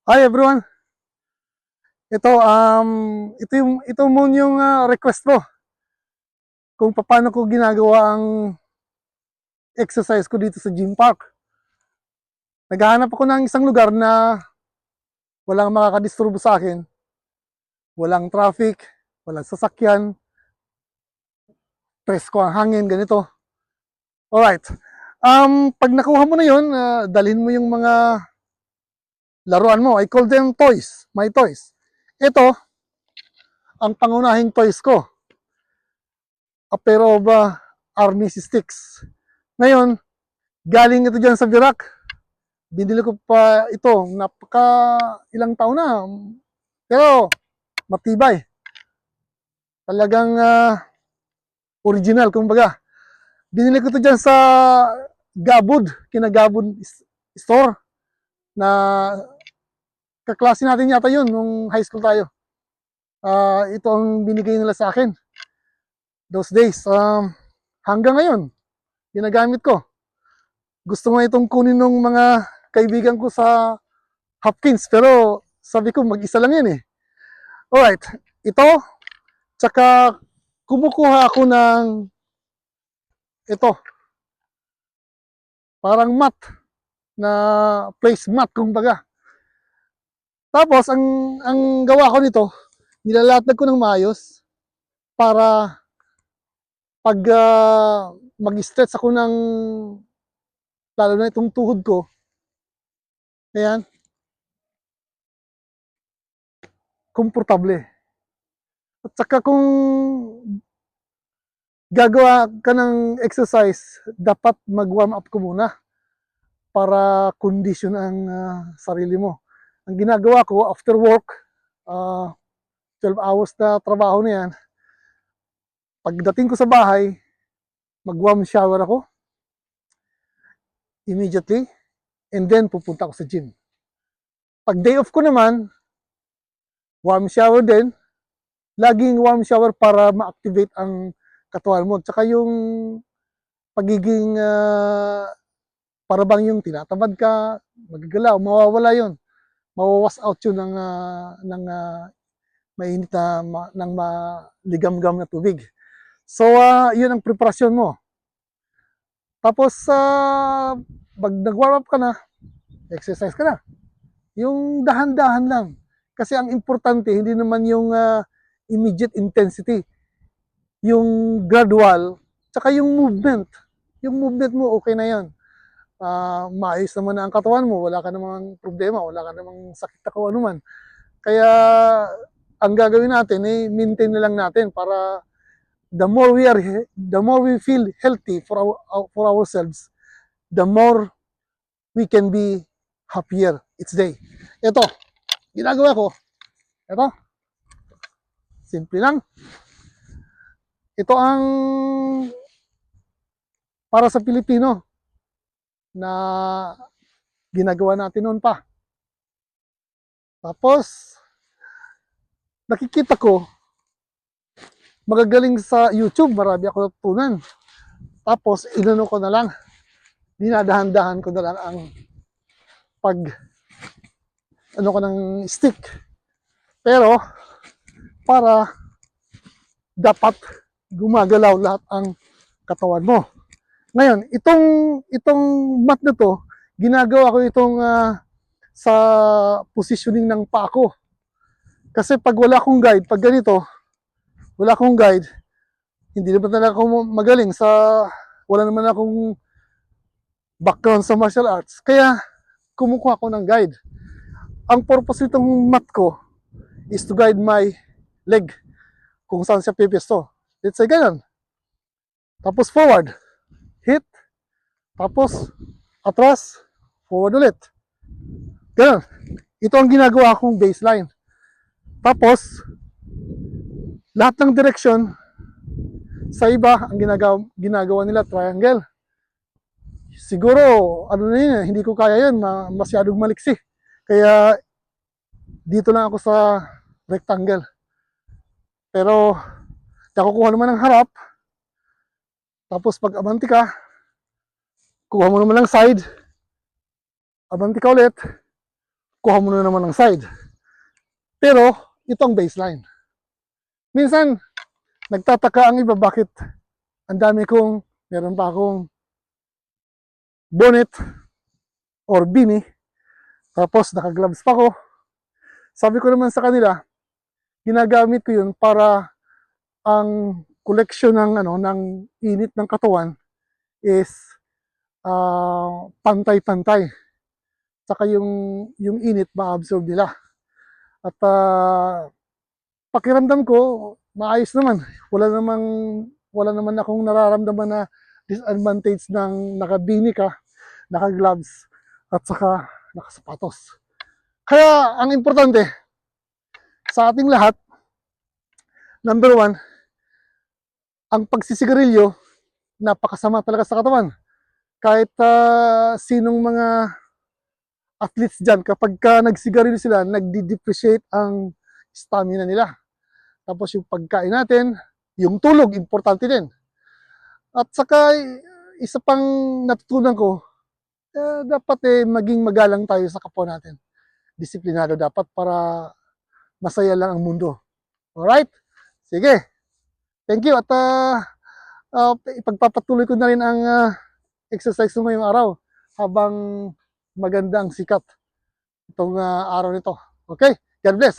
Hi everyone. Ito mo yung request mo kung paano ko ginagawa ang exercise ko dito sa gym park. Naghahanap ako ng isang lugar na walang makakadisturbo sa akin, walang traffic, walang sasakyan, presko ang hangin, ganito. Alright. Pag nakuha mo na yun, dalhin mo yung mga laruan mo. I call them toys, my toys. Ito, ang pangunahing toys ko. A pair of army sticks. Ngayon, galing ito dyan sa Virac. Binili ko pa ito, napaka ilang taon na. Pero matibay. Talagang original, kumbaga. Binili ko ito dyan sa Gabud, Kinagabud store na kaklase natin yata yun nung high school tayo. Ito ang binigay nila sa akin those days. Hanggang ngayon, ginagamit ko. Gusto nga itong kunin ng mga kaibigan ko sa Hopkins, pero sabi ko mag-isa lang yan eh. Alright, ito, tsaka kumukuha ako ng ito, parang mat, na place mat kumbaga. Tapos, ang gawa ko nito, nilalatag ko ng maayos para pag mag-stretch ako ng, lalo na itong tuhod ko, ayan, komportable. At saka kung gagawa ka ng exercise, dapat mag-warm up ko muna para condition ang sarili mo. Ang ginagawa ko after work, 12 hours na trabaho na yan, pagdating ko sa bahay, mag-warm shower ako immediately, and then pupunta ako sa gym. Pag day off ko naman, warm shower din, laging warm shower para ma-activate ang katawan mo. Tsaka yung pagiging para bang yung tinatamad ka, magagalaw, mawawala yun. Mawawas out yun ng mainit na ng maligam-gam na tubig. So, yun ang preparasyon mo. Tapos, pag nag-warm up ka na, exercise ka na. Yung dahan-dahan lang. Kasi ang importante, hindi naman yung immediate intensity. Yung gradual, tsaka yung movement. Yung movement mo, okay na yan. Maayos naman na ang katawan mo, wala ka namang problema, wala ka namang sakit na kung ano man. Kaya, ang gagawin natin, maintain na lang natin para the more we feel healthy for ourselves, the more we can be happier each day. Ito, ginagawa ko. Ito, simple lang. Ito ang para sa Pilipino na ginagawa natin noon pa. Tapos, nakikita ko, magagaling sa YouTube, marami ako natutunan. Tapos, inano ko na lang, dinadahan-dahan ko na lang ang pag ano ko ng stick. Pero, para dapat gumagalaw lahat ang katawan mo. Ngayon, itong mat na to, ginagawa ko itong sa positioning ng paa ko. Kasi pag wala akong guide, pag ganito, wala akong guide, hindi naman talaga ako magaling sa, wala naman akong background sa martial arts. Kaya, kumukuha ko ng guide. Ang purpose nitong mat ko is to guide my leg kung saan siya pipisto. Let's say ganun. Tapos forward, hit, tapos atras, forward ulit. Ganun. Ito ang ginagawa kong baseline. Tapos, lahat ng direksyon, sa iba, ang ginagawa nila triangle. Siguro, ano na yun, hindi ko kaya yun, masyadong maliksi. Kaya, dito lang ako sa rectangle. Pero, nakukuha naman ng harap, tapos pag abanti ka, kuha mo naman ng side, abanti ka ulit, kuha mo na naman ng side. Pero, itong baseline. Minsan, nagtataka ang iba bakit ang dami kong, meron pa akong bonnet or beanie, tapos naka-gloves pa ko. Sabi ko naman sa kanila, ginagamit ko yun para ang koleksyon ng ng init ng katawan is pantay-pantay. Saka yung init ma-absorb nila. At pakiramdam ko maayos naman. Wala naman akong nararamdaman na disadvantage ng nakabini ka, naka-gloves at saka nakasapatos. Kaya ang importante sa ating lahat, number 1, ang pagsisigarilyo napakasama talaga sa katawan. Kahit sinong mga athletes dyan, kapag nagsigarilyo sila, nagdi-depreciate ang stamina nila. Tapos yung pagkain natin, yung tulog, importante din. At saka, isa pang natutunan ko, dapat maging magalang tayo sa kapwa natin. Disiplinado dapat para masaya lang ang mundo. Alright? Sige. Thank you. At ipagpapatuloy ko na rin ang exercise mo ngayong araw habang maganda ang sikat itong araw nito. Okay? God bless.